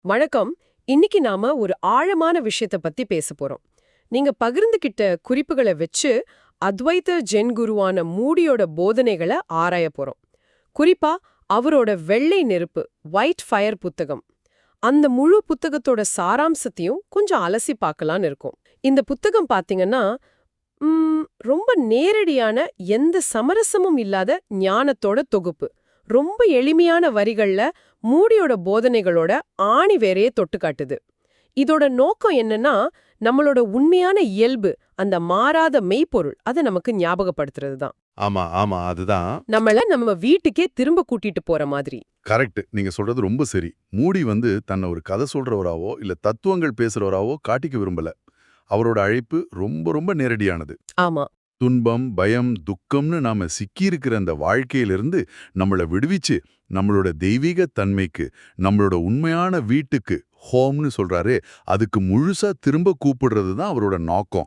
வணக்கம். இன்னைக்கு நாம ஒரு ஆழமான விஷயத்த பத்தி பேச போறோம். நீங்க பகிர்ந்துகிட்ட குறிப்புகளை வச்சு அத்வைத ஜென் குருவான மூடியோட போதனைகளை ஆராய போறோம். குறிப்பா அவரோட வெள்ளை நெருப்பு ஒயிட் ஃபயர் புத்தகம். அந்த முழு புத்தகத்தோட சாராம்சத்தையும் கொஞ்சம் அலசி பார்க்கலான்னு இருக்கோம். இந்த புத்தகம் பாத்தீங்கன்னா ரொம்ப நேரடியான எந்த சமரசமும் இல்லாத ஞானத்தோட தொகுப்பு. ரொம்ப எளிமையான வரிகள்ல மூடியோட போதனைகளோட ஆணி வேரையே தொட்டு காட்டுது. இதோட நோக்கம் என்னன்னா, நம்மளோட உண்மையான இயல்பு, அந்த மாறாத மெய்ப்பொருள், அதை நமக்கு ஞாபகப்படுத்துறது தான். ஆமா, ஆமா. அதுதான். நம்ம வீட்டுக்கே திரும்ப கூட்டிட்டு போற மாதிரி. கரெக்ட். நீங்க சொல்றது ரொம்ப சரி. மூடி தன்னை ஒரு கதை சொல்றவராவோ, இல்ல தத்துவங்கள் பேசுறவராவோ காட்டிக்க விரும்பல. அவரோட அழைப்பு ரொம்ப ரொம்ப நேரடியானது. ஆமா. துன்பம், பயம், துக்கம்னு நாம சிக்கியிருக்கிற அந்த வாழ்க்கையிலிருந்து நம்மள விடுவிச்சு, நம்மளோட தெய்வீக தன்மைக்கு, நம்மளோட உண்மையான வீட்டுக்கு, ஹோம்னு சொல்றாரு, அதுக்கு முழுசா திரும்ப கூப்பிடுறது தான் அவரோட நோக்கம்.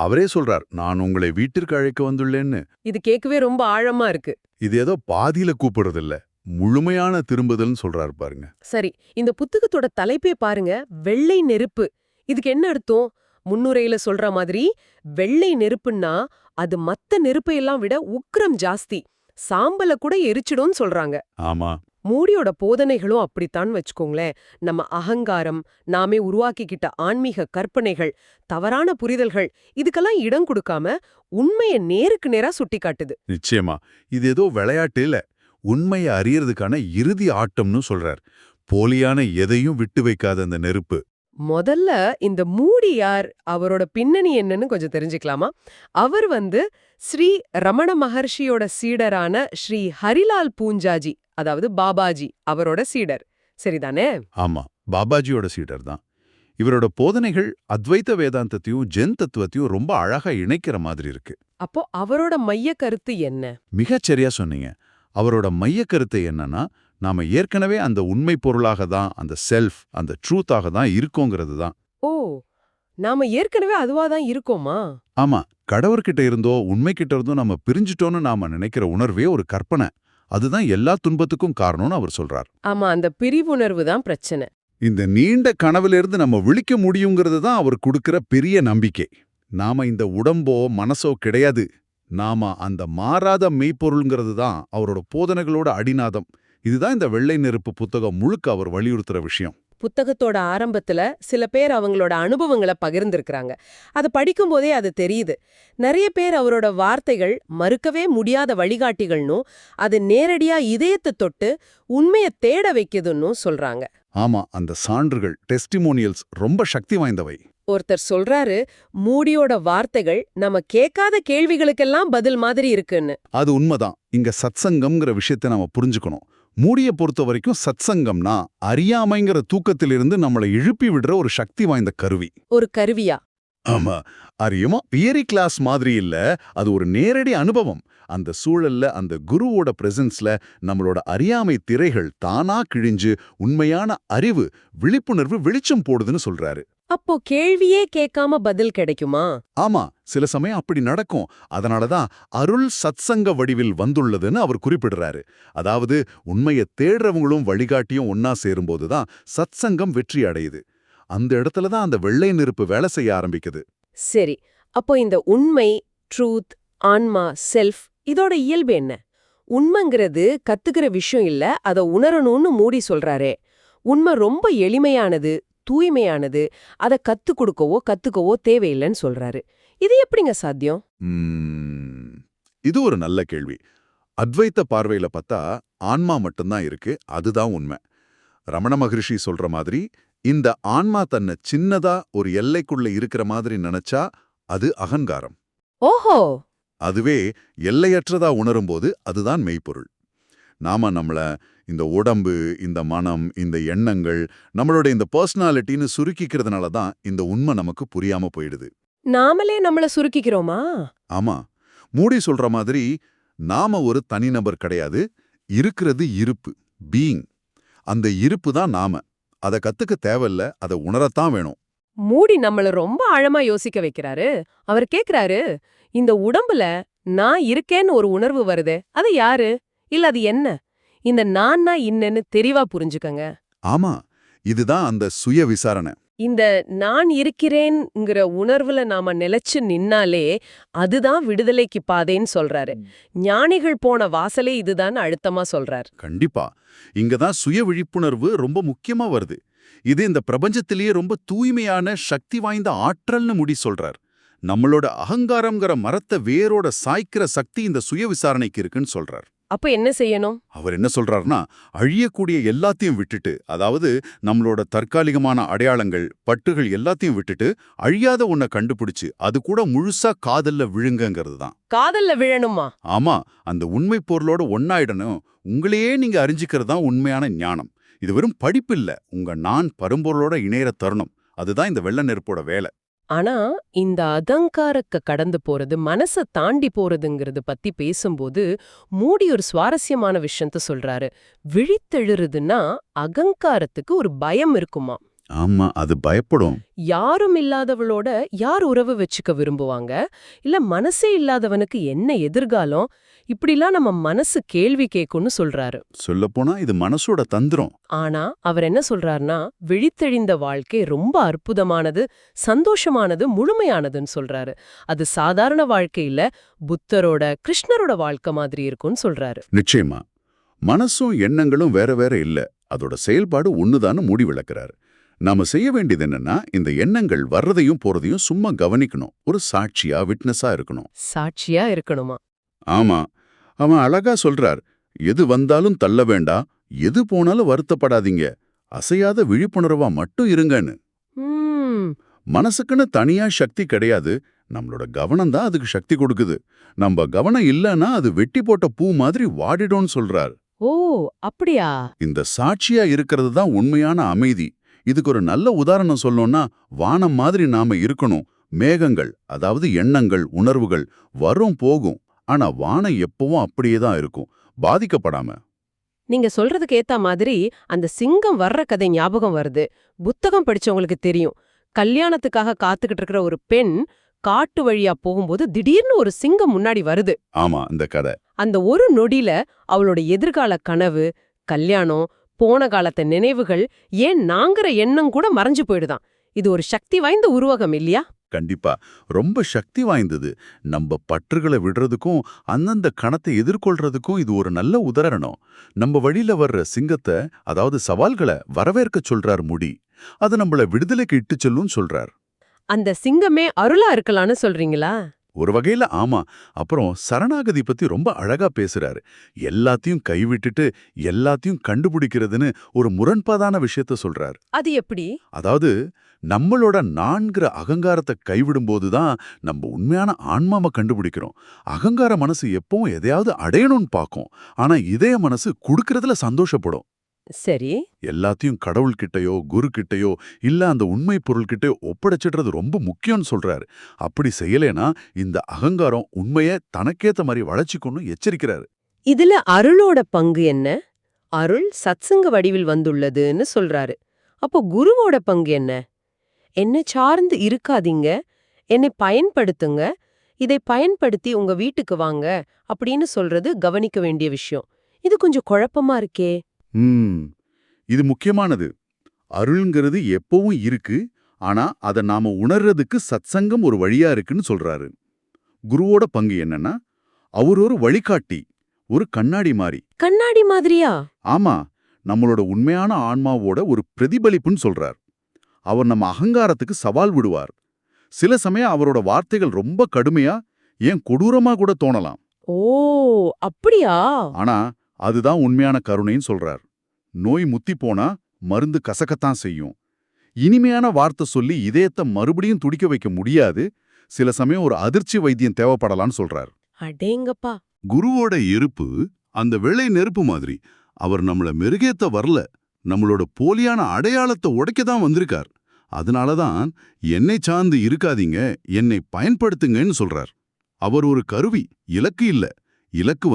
அவரே சொல்றார், நான் உங்களை வீட்டிற்கு அழைக்க வந்துள்ளேன்னு. இது கேட்கவே ரொம்ப ஆழமா இருக்கு. இது ஏதோ பாதியில கூப்பிடுறதில்ல, முழுமையான திரும்புதல்னு சொல்றாரு பாருங்க. சரி, இந்த புத்தகத்தோட தலைப்பே பாருங்க, வெள்ளை நெருப்பு. இதுக்கு என்ன அர்த்தம்? முன்னுரையில சொல்ற மாதிரி வெள்ளை நெருப்புன்னா அது மத்த நெருப்பையெல்லாம் விட உக்கிரம் ஜாஸ்தி, சாம்பல கூட எரிச்சிடும்னு சொல்றாங்க. ஆமா. மூடியோட போதனைகளும் அப்படித்தான் வச்சுக்கோங்களேன். நம்ம அகங்காரம், நாமே உருவாக்கிக்கிட்ட ஆன்மீக கற்பனைகள், தவறான புரிதல்கள், இதுக்கெல்லாம் இடம் கொடுக்காம உண்மையை நேருக்கு நேரா சுட்டி காட்டுது. நிச்சயமா. இது ஏதோ விளையாட்டு இல்ல, உண்மையை அறியறதுக்கான இறுதி ஆட்டம்னு சொல்றார். போலியான எதையும் விட்டு வைக்காத அந்த நெருப்பு. முதல்ல இந்த மூடி யார், அவரோட பின்னணி என்னன்னு கொஞ்சம் தெரிஞ்சுக்கலாமா? அவர் ஸ்ரீ ரமண மகர்ஷியோட சீடரான ஸ்ரீ ஹரிலால் பூஞ்சாஜி, அதாவது பாபாஜி அவரோட சீடர். சரிதானே? ஆமா, பாபாஜியோட சீடர் தான். இவரோட போதனைகள் அத்வைத வேதாந்தத்தையும் ஜென் தத்துவத்தையும் ரொம்ப அழகா இணைக்கிற மாதிரி இருக்கு. அப்போ அவரோட மைய கருத்து என்ன? மிகச்சரியா சொன்னீங்க. அவரோட மைய கருத்து என்னன்னா, நாம ஏற்கனவே அந்த உண்மை பொருளாக தான், அந்த செல்ஃப், அந்த ட்ரூத்தாக தான் இருக்கோங்கிறது தான். ஓ, நாம ஏற்கனவே அதுவா தான் இருக்கோமா? ஆமா, கடவுர்கிட்ட இருந்தோ உண்மைக்கிட்ட இருந்தோ நம்ம பிரிஞ்சிட்டோன்னு நாம நினைக்கிற உணர்வே ஒரு கற்பனை. அதுதான் எல்லா துன்பத்துக்கும் காரணம்னு அவர் சொல்றார். ஆமா, அந்த பிரிவுணர்வு தான் பிரச்சனை. இந்த நீண்ட கனவிலிருந்து நம்ம விழிக்க முடியுங்கிறது தான் அவர் கொடுக்கிற பெரிய நம்பிக்கை. நாம இந்த உடம்போ மனசோ கிடையாது, நாம அந்த மாறாத மெய்ப்பொருள்ங்கிறது தான் அவரோட போதனைகளோட அடிநாதம். இதுதான் இந்த வெள்ளை நெருப்பு புத்தகம் முழுக்க அவர் வலியுறுத்துற விஷயம். புத்தகத்தோட ஆரம்பத்துல சில பேர் அவங்களோட அனுபவங்களை பகிர்ந்திருக்கிறாங்க. அது படிக்கும்போதே அது தெரியுது. நிறைய பேர் அவரோட வார்த்தைகள் மறுக்கவே முடியாத வழிகாட்டிகள்னும், அது நேரடியா இதயத்தை தொட்டு உண்மையை தேட வைக்குதுன்னு சொல்றாங்க. ஆமா, அந்த சான்றுகள், டெஸ்டிமோனியல்ஸ் ரொம்ப சக்தி வாய்ந்தவை. ஒருத்தர் சொல்றாரு, மூடியோட வார்த்தைகள் நம்ம கேட்காத கேள்விகளுக்கெல்லாம் பதில் மாதிரி இருக்குன்னு. அது உண்மைதான். இங்க சத்சங்கம்ங்கிற விஷயத்தை நாம புரிஞ்சுக்கணும். மூடிய பொறுத்த வரைக்கும் சத்சங்கம்னா அறியாமைங்கிற தூக்கத்திலிருந்து நம்மளை எழுப்பி விடுற ஒரு சக்தி வாய்ந்த கருவி. ஒரு கருவியா? ஆமா, அறியுமா தியரி கிளாஸ் மாதிரி இல்ல, அது ஒரு நேரடி அனுபவம். அந்த சூழல்ல, அந்த குருவோட பிரசன்ஸ்ல நம்மளோட அறியாமை திரைகள் தானா கிழிஞ்சு உண்மையான அறிவு, விழிப்புணர்வு வெளிச்சம் போடுதுன்னு சொல்றாரு. அப்போ கேள்வியே கேட்காம பதில் கிடைக்குமா? ஆமா, சில சமயம் அப்படி நடக்கும். அதனாலதான் அருள் சத்சங்க வடிவில் வந்துள்ளதுன்னு அவர் குறிப்பிடுறாரு. அதாவது உண்மையை தேடுறவங்களும் வழிகாட்டியும் ஒன்னா சேரும்போதுதான் சத்சங்கம் வெற்றி அடையுது. அந்த இடத்துல தான் அந்த வெள்ளை நெருப்பு வேலை செய்ய ஆரம்பிக்குது. சரி, அப்போ இந்த உண்மை, ட்ரூத், ஆன்மா, செல்ஃப், இதோட இயல்பு என்ன? உண்மைங்கிறது கத்துக்கிற விஷயம் இல்ல, அதை உணரணும்னு மூடி சொல்றாரே. உண்மை ரொம்ப எளிமையானது, தூய்மையானது, அதை கத்துக்கவோ தேவையில்லைன்னு சொல்றாரு. இது எப்படிங்க சாத்தியம்? இது ஒரு நல்ல கேள்வி. அத்வைத்த பார்வையில பார்த்தா ஆன்மா மட்டும்தான் இருக்கு, அதுதான் உண்மை. ரமண மகரிஷி சொல்ற மாதிரி இந்த ஆன்மா தன்னை சின்னதா ஒரு எல்லைக்குள்ள இருக்கிற மாதிரி நினைச்சா அது அகங்காரம். ஓஹோ! அதுவே எல்லையற்றதா உணரும்போது அதுதான் மெய்ப்பொருள். நாம நம்மள இந்த உடம்பு, இந்த மனம், இந்த எண்ணங்கள், நம்மளோட இந்த பர்சனாலிட்டின்னு சுருக்கிக்கிறதுனால தான் இந்த உண்மை நமக்கு புரியாம போயிடுது. நாமளே நம்மள சுருக்கிக்கிறோமா? ஆமா, மூடி சொல்ற மாதிரி நாம ஒரு தனிநபர் கிடையாது, இருக்கிறது இருப்பு, பீயிங். அந்த இருப்பு தான் நாம. அதை கத்துக்க தேவையில்ல, அதை உணரத்தான் வேணும். மூடி நம்மள ரொம்ப ஆழமா யோசிக்க வைக்கிறாரு. அவர் கேக்குறாரு, இந்த உடம்புல நான் இருக்கேன்னு ஒரு உணர்வு வருதே, அது யாரு? இல்ல அது என்ன? இந்த நான்னா இன்னன்னு தெளிவா புரிஞ்சுக்கங்க. ஆமா, இதுதான் அந்த சுய விசாரணை. இந்த நான் இருக்கிறேன்ங்கிற உணர்வுல நாம நிலைச்சு நின்னாலே அதுதான் விடுதலைக்கு பாதைன்னு சொல்றாரு. ஞானிகள் போன வாசலே இதுதான் அழுத்தமா சொல்றார். கண்டிப்பா. இங்கதான் சுய விழிப்புணர்வு ரொம்ப முக்கியமா வருது. இது இந்த பிரபஞ்சத்திலேயே ரொம்ப தூய்மையான சக்தி வாய்ந்த ஆற்றல்னு முடி சொல்றார். நம்மளோட அகங்காரம்ங்கிற மரத்தை வேரோட சாய்க்கிற சக்தி இந்த சுய விசாரணைக்கு இருக்குன்னு சொல்றார். அப்ப என்ன செய்யணும்? அவர் என்ன சொல்றாருன்னா, அழியக்கூடிய எல்லாத்தையும் விட்டுட்டு, அதாவது நம்மளோட தற்காலிகமான அடையாளங்கள், பற்றுகள் எல்லாத்தையும் விட்டுட்டு, அழியாத ஒன்ன கண்டுபிடிச்சு அது கூட முழுசா காதல்ல விழுங்கங்கிறது தான். காதல்ல விழணுமா? ஆமா, அந்த உண்மை பொருளோட ஒன்னாயிடணும். உங்களையே நீங்க அறிஞ்சிக்கிறது தான் உண்மையான ஞானம். இது வெறும் படிப்பு இல்ல, உங்க நான் பரம்பொருளோட இணையற தருணம். அதுதான் இந்த வெள்ள நெருப்போட வேலை. ஆனா இந்த அதங்காரக்க கடந்து போறது, மனச தாண்டி போறதுங்கிறது பத்தி பேசும்போது மூடி ஒரு சுவாரஸ்யமான விஷயத்த சொல்றாரு. விழித்தெழுறதுன்னா அகங்காரத்துக்கு ஒரு பயம் இருக்குமா? ஆமா, அது பயப்படும். யாரும் இல்லாதவளோட யார் உறவு வச்சுக்க விரும்புவாங்க? இல்ல மனசே இல்லாதவனுக்கு என்ன எதிர்காலம்? இப்படிலாம் நம்ம மனசு கேள்வி கேட்கும்னு சொல்றாரு. சொல்லப்போனா இது மனசோட தந்திரம். ஆனா அவர் என்ன சொல்றாருன்னா, விழித்தெழிந்த வாழ்க்கை ரொம்ப அற்புதமானது, சந்தோஷமானது, முழுமையானதுன்னு சொல்றாரு. அது சாதாரண வாழ்க்கை இல்ல, புத்தரோட கிருஷ்ணரோட வாழ்க்கை மாதிரி இருக்கும்னு சொல்றாரு. நிச்சயமா. மனசும் எண்ணங்களும் வேற வேற இல்ல, அதோட செயல்பாடு ஒண்ணுதான்னு மூடி விளக்குறாரு. நாம செய்ய வேண்டியது என்னன்னா, இந்த எண்ணங்கள் வர்றதையும் போறதையும் சும்மா கவனிக்கணும். ஒரு சாட்சியா, விட்னஸா இருக்கணும். சாட்சியா இருக்கணுமா? ஆமா, அவன் அழகா சொல்றார். எது வந்தாலும் தள்ள வேண்டாம், எது போனாலும் வருத்தப்படாதீங்க, அசையாத விழிப்புணர்வா மட்டும் இருங்கன்னு. மனசுக்குன்னு தனியா சக்தி கிடையாது, நம்மளோட கவனம் தான் அதுக்கு சக்தி கொடுக்குது. நம்ம கவனம் இல்லைன்னா அது வெட்டி போட்ட பூ மாதிரி வாடிடும்னு சொல்றார். ஓ, அப்படியா? இந்த சாட்சியா இருக்கிறது தான் உண்மையான அமைதி. இதுக்கு ஒரு நல்ல உதாரணம் சொல்லணும்னா, வானம் மாதிரி நாம இருக்கணும். மேகங்கள், அதாவது எண்ணங்கள், உணர்வுகள் வரும் போகும். ஆனா வானம் எப்பவும் அப்படியே தான் இருக்கும், பாதிக்கப்படாம. நீங்க சொல்றதுக்கு ஏத்த மாதிரி அந்த சிங்கம் வர்ற கதை ஞாபகம் வருது. புத்தகம் படிச்சவங்களுக்கு தெரியும். கல்யாணத்துக்காக காத்துக்கிட்டு இருக்கிற ஒரு பெண் காட்டு வழியா போகும்போது திடீர்னு ஒரு சிங்கம் முன்னாடி வருது. ஆமா, இந்த கதை. அந்த ஒரு நொடியில அவளோட எதிர்கால கனவு, கல்யாணம், போன காலத்த நினைவுகள், ஏன் நாங்கிற எண்ணம் கூட மறைஞ்சு போயிடுதான். இது ஒரு சக்தி வாய்ந்த உருவகம் இல்லையா? கண்டிப்பா, ரொம்ப சக்தி வாய்ந்தது. நம்ம பற்றுகளை விடுறதுக்கும் அந்தந்த கணத்தை எதிர்கொள்றதுக்கும் இது ஒரு நல்ல உதாரணம். நம்ம வழியில வர்ற சிங்கத்தை, அதாவது சவால்களை வரவேற்க சொல்றார் முடி. அது நம்மள விடுதலைக்கு இட்டு செல்லும் சொல்றார். அந்த சிங்கமே அருளா இருக்கலாம்னு சொல்றீங்களா? ஒரு வகையில ஆமா. அப்புறம் சரணாகதி பத்தி ரொம்ப அழகா பேசுறாரு. எல்லாத்தையும் கைவிட்டுட்டு எல்லாத்தையும் கண்டுபிடிக்கிறதுன்னு ஒரு முரண்பாதான விஷயத்த சொல்றாரு. அது எப்படி? அதாவது நம்மளோட நான்கிற அகங்காரத்தை கைவிடும்போது தான் நம்ம உண்மையான ஆன்மாவை கண்டுபிடிக்கிறோம். அகங்கார மனசு எப்பவும் எதையாவது அடையணும்னு பார்க்கும். ஆனா இதய மனசு கொடுக்கறதுல சந்தோஷப்படும். சரி. எல்லாத்தையும் கடவுள்கிட்டயோ குரு கிட்டயோ இல்ல அந்த உண்மை பொருள்கிட்டயோ ஒப்படைச்சிடுறது ரொம்ப முக்கியம்னு சொல்றாரு. அப்படி செய்யலேனா இந்த அகங்காரம் உண்மையை தனக்கேத்த மாதிரி வளர்ச்சிக்கொன்னு எச்சரிக்கிறாரு. இதுல அருளோட பங்கு என்ன? அருள் சத்சங்க வடிவில் வந்துள்ளதுன்னு சொல்றாரு. அப்போ குருவோட பங்கு என்ன? என்னை சார்ந்து இருக்காதீங்க, என்னை பயன்படுத்துங்க, இதை பயன்படுத்தி உங்க வீட்டுக்கு வாங்க அப்படின்னு சொல்றது கவனிக்க வேண்டிய விஷயம். இது கொஞ்சம் குழப்பமா இருக்கே. இது முக்கியமானது. அருள்ங்கிறது எப்பவும் இருக்கு, ஆனா அதை நாம உணர்றதுக்கு சத்சங்கம் ஒரு வழியா இருக்குன்னு சொல்றாரு. குருவோட பங்கு என்னன்னா, அவர் ஒரு வழிகாட்டி, ஒரு கண்ணாடி மாதிரி. கண்ணாடி மாதிரியா? ஆமா, நம்மளோட உண்மையான ஆன்மாவோட ஒரு பிரதிபலிப்புன்னு சொல்றார். அவர் நம்ம அகங்காரத்துக்கு சவால் விடுவார். சில சமயம் அவரோட வார்த்தைகள் ரொம்ப கடுமையா, ஏன் கொடூரமா கூட தோணலாம். ஓ, அப்படியா? ஆனா அதுதான் உண்மையான கருணைன்னு சொல்றார். நோய் முத்தி போனா மருந்து கசக்கத்தான் செய்யும். இனிமையான வார்த்தை சொல்லி இதயத்தை மறுபடியும் துடிக்க வைக்க முடியாது. சில சமயம் ஒரு அதிர்ச்சி வைத்தியம் தேவைப்படலான்னு சொல்றார். அடேங்கப்பா. குருவோட இருப்பு அந்த வெள்ளை நெருப்பு மாதிரி. அவர் நம்மள மெருகேத்த வரல, நம்மளோட போலியான அடையாளத்தை உடைக்க தான் வந்திருக்கார். அதனாலதான் என்னை சார்ந்து இருக்காதீங்க, என்னை பயன்படுத்துங்கன்னு சொல்றார். அவர் ஒரு கருவி, இலக்கு இல்ல. இலக்கு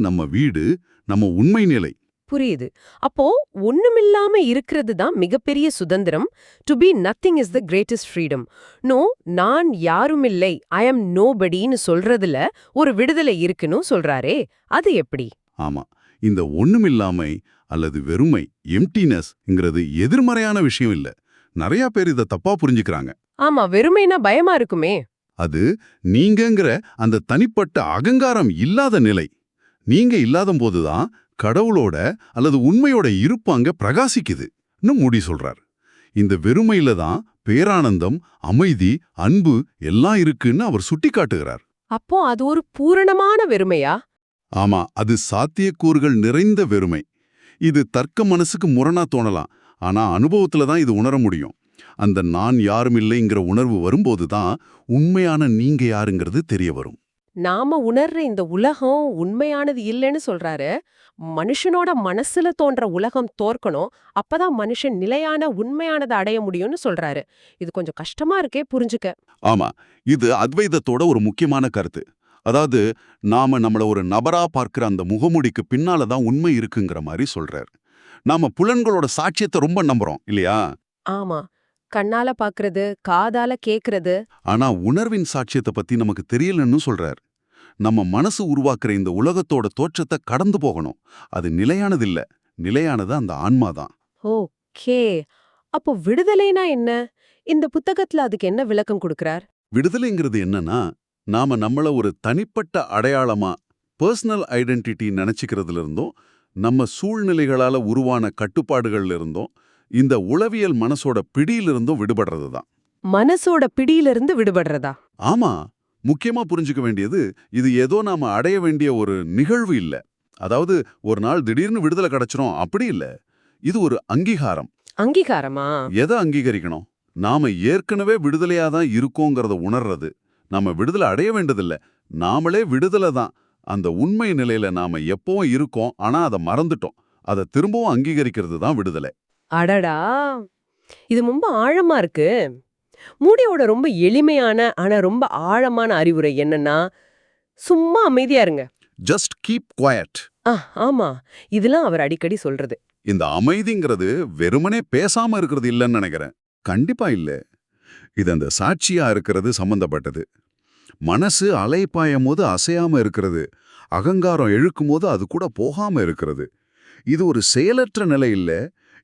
நம்ம வீடு, நம்ம உண்மை நிலை. புரியுது. அப்போ ஒண்ணுமில்லாம இருக்கிறது தான் மிகப்பெரிய சுதந்திரம். To be nothing is the greatest freedom. No, நான் யாருமில்லை, ஐ அம் நோபடின்னு சொல்றதுல ஒரு விடுதலை இருக்குன்னு சொல்றாரே, அது எப்படி? ஆமா, இந்த ஒண்ணுமில்லாமை, அல்லது வெறுமை எம்டினஸ்ங்கிறது எதிர்மறையான விஷயம் இல்ல. நிறைய பேர் இதை தப்பா புரிஞ்சுக்கிறாங்க. ஆமா, வெறுமைனா பயமா இருக்குமே. அது நீங்கங்கிற அந்த தனிப்பட்ட அகங்காரம் இல்லாத நிலை. நீங்க இல்லாத போதுதான் கடவுளோட அல்லது உண்மையோட இருப்பு அங்க பிரகாசிக்குதுன்னு மூடி சொல்றார். இந்த வெறுமையில தான் பேரானந்தம், அமைதி, அன்பு எல்லாம் இருக்குன்னு அவர் சுட்டிக்காட்டுகிறார். அப்போ அது ஒரு பூரணமான வெறுமையா? ஆமா, அது சாத்தியக்கூறுகள் நிறைந்த வெறுமை. இது தர்க்க மனசுக்கு முரணா தோணலாம், ஆனா அனுபவத்துல தான் இது உணர முடியும். அந்த நான் யாரும் இல்லைங்கிற உணர்வு வரும்போது தான் உண்மையான நீங்க யாருங்கிறது தெரிய வரும். நாம உணர்ற இந்த உலகம் உண்மையானது இல்லைன்னு சொல்றாரு. மனுஷனோட மனசுல தோன்ற உலகம் தோற்கணும், அப்பதான் மனுஷன் நிலையான உண்மையானதை அடைய முடியும்னு சொல்றாரு. இது கொஞ்சம் கஷ்டமா இருக்கே புரிஞ்சுக்க. ஆமா, இது அத்வைதத்தோட ஒரு முக்கியமான கருத்து. அதாவது நாம நம்மள ஒரு நபரா பார்க்கிற அந்த முகமூடிக்கு பின்னால தான் உண்மை இருக்குங்கிற மாதிரி சொல்றார். நாம புலன்களோட சாட்சியத்தை ரொம்ப நம்புறோம் இல்லையா? ஆமா, கண்ணால பாக்குறது, காதால கேக்குறது. ஆனா உணர்வின் சாட்சியத்தை பத்தி நமக்கு தெரியலன்னு சொல்றார். நம்ம மனசு உருவாக்குற இந்த உலகத்தோட தோற்றத்தை கடந்து போகணும். அது நிலையானது இல்ல, நிலையானது அந்த ஆன்மாதான். ஓகே, அப்போ விடுதலைனா என்ன? இந்த புத்தகத்துல அதுக்கு என்ன விளக்கம் கொடுக்கறார்? விடுதலைங்கிறது என்னன்னா, நாம நம்மள ஒரு தனிப்பட்ட அடையாளமா பர்சனல் ஐடென்டிட்டி நினைச்சுக்கிறதுல இருந்தும், நம்ம சூழ்நிலைகளால உருவான கட்டுப்பாடுகள்ல இருந்தும், இந்த உளவியல் மனசோட பிடியிலிருந்தும் விடுபடுறது தான். மனசோட பிடியிலிருந்து விடுபடுறதா? ஆமா, முக்கியமா புரிஞ்சுக்க வேண்டியது, இது ஏதோ நாம அடைய வேண்டிய ஒரு நிகழ்வு இல்ல. அதாவது ஒரு நாள் திடீர்னு விடுதலை கிடைச்சிரும் அப்படி இல்ல. இது ஒரு அங்கீகாரம். அங்கீகாரமா? எதை அங்கீகரிக்கணும்? நாம ஏற்கனவே விடுதலையா தான் இருக்கோங்கிறத உணர்றது. நாம விடுதலை அடைய வேண்டியதில்ல, நாமளே விடுதலை தான். அந்த உண்மை நிலையில நாம எப்பவும் இருக்கோம், ஆனா அதை மறந்துட்டோம். அதை திரும்பவும் அங்கீகரிக்கிறது தான் விடுதலை. அடடா, இது ரொம்ப ஆழமா இருக்கு. மூடியோட ரொம்ப எளிமையான ஆனா ரொம்ப ஆழமான அறிவுரை என்னன்னா, சும்மா அமைதியா இருங்க. Just keep quiet. ஆமா, இதெல்லாம் அவர் அடிக்கடி சொல்றது. இந்த அமைதிங்கிறது வெறுமனே பேசாம இருக்கிறது இல்லைன்னு நினைக்கிறேன். கண்டிப்பா இல்ல. இது அந்த சாட்சியா இருக்கிறது சம்பந்தப்பட்டது. மனசு அலைப்பாயும் போது அசையாம இருக்கிறது, அகங்காரம் எழுக்கும் போது அது கூட போகாம இருக்கிறது. இது ஒரு செயலற்ற நிலை இல்ல,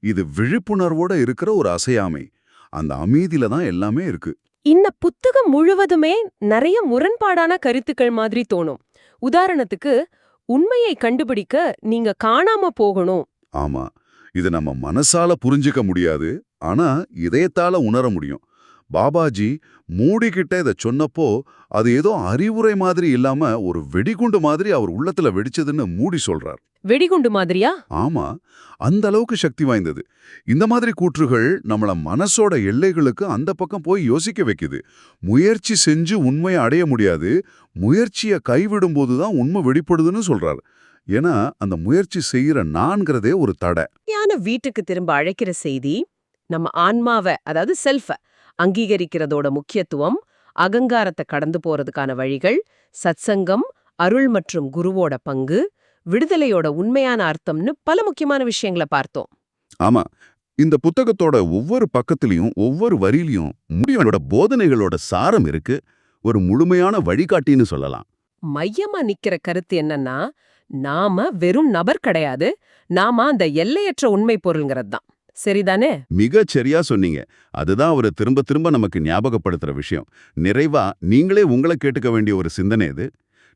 இது விழிப்புணர்வோட இருக்கிற ஒரு அசையாமை. அந்த அமைதியில தான் எல்லாமே இருக்கு. இந்த புத்தகம் முழுவதுமே நிறைய முரண்பாடான கருத்துக்கள் மாதிரி தோணும். உதாரணத்துக்கு, உண்மையை கண்டுபிடிக்க நீங்க காணாம போகணும். ஆமா, இது நம்ம மனசால புரிஞ்சுக்க முடியாது, ஆனா இதயத்தால உணர முடியும். பாபாஜி மூடிக்கிட்ட இதை சொன்னப்போ அது ஏதோ அறிவுரை மாதிரி இல்லாம ஒரு வெடிகுண்டு மாதிரி அவர் உள்ளத்துல வெடிச்சதுன்னு மூடி சொல்றார். வெடிகுண்டு மாதிரியா? ஆமா, அந்த அளவுக்கு சக்தி வாய்ந்தது. இந்த மாதிரி கூற்றுகள் நம்மள மனசோட எல்லைகளுக்கு அந்த பக்கம் போய் யோசிக்க வைக்குது. முயற்சி செஞ்சு உண்மையை அடைய முடியாது, முயற்சியை கைவிடும் போதுதான் உண்மை வெளிப்படுதுன்னு சொல்றார். ஏன்னா அந்த முயற்சி செய்யற நான்கிறதே ஒரு தடை. வீட்டுக்கு திரும்ப அழைக்கிற செய்தி, நம்ம ஆன்மாவை, அதாவது செல்ஃப அங்கீகரிக்கிறதோட முக்கியத்துவம், அகங்காரத்தை கடந்து போறதுக்கான வழிகள், சத்சங்கம், அருள் மற்றும் குருவோட பங்கு, விடுதலையோட உண்மையான அர்த்தம்னு பல முக்கியமான விஷயங்களை பார்த்தோம். ஆமா, இந்த புத்தகத்தோட ஒவ்வொரு பக்கத்திலையும் ஒவ்வொரு வரியிலையும் முடியோட போதனைகளோட சாரம் இருக்கு. ஒரு முழுமையான வழிகாட்டின்னு சொல்லலாம். மையமா நிக்கிற கருத்து என்னன்னா, நாம வெறும் நபர் கிடையாது, நாம அந்த எல்லையற்ற உண்மை பொருள்ங்கிறது தான். சரிதானே? மிகச் சரியா சொன்னீங்க. அதுதான் அவரு திரும்ப திரும்ப நமக்கு ஞாபகப்படுத்துற விஷயம். நிறைவா நீங்களே உங்களை கேட்டுக்க வேண்டிய ஒரு சிந்தனை இது.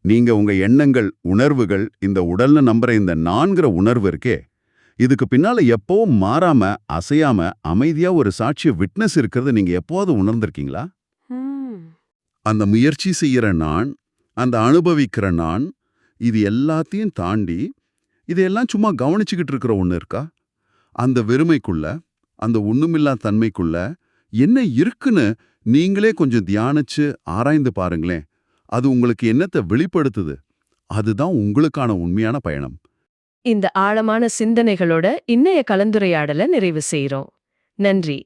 நீங்க உங்க எண்ணங்கள், உணர்வுகள், இந்த உடல்ல நம்புற இந்த நான்கிற உணர்வு இருக்கே, இதுக்கு பின்னால எப்பவும் மாறாம அசையாம அமைதியா ஒரு சாட்சிய விட்னஸ் இருக்கிறது நீங்க எப்போது உணர்ந்திருக்கீங்களா? அந்த முயற்சி செய்யற நான், அந்த அனுபவிக்கிற நான், இது எல்லாத்தையும் தாண்டி இதெல்லாம் சும்மா கவனிச்சுக்கிட்டு இருக்கிற ஒண்ணு இருக்கா? அந்த வெறுமைக்குள்ள, அந்த ஒண்ணுமில்லா தன்மைக்குள்ள என்ன இருக்குன்னு நீங்களே கொஞ்சம் தியானிச்சு ஆராய்ந்து பாருங்களேன். அது உங்களுக்கு என்னத்தை வெளிப்படுத்துது? அதுதான் உங்களுக்கான உண்மையான பயணம். இந்த ஆழமான சிந்தனைகளோட இன்னைய கலந்துரையாடலை நிறைவு செய்றோம். நன்றி.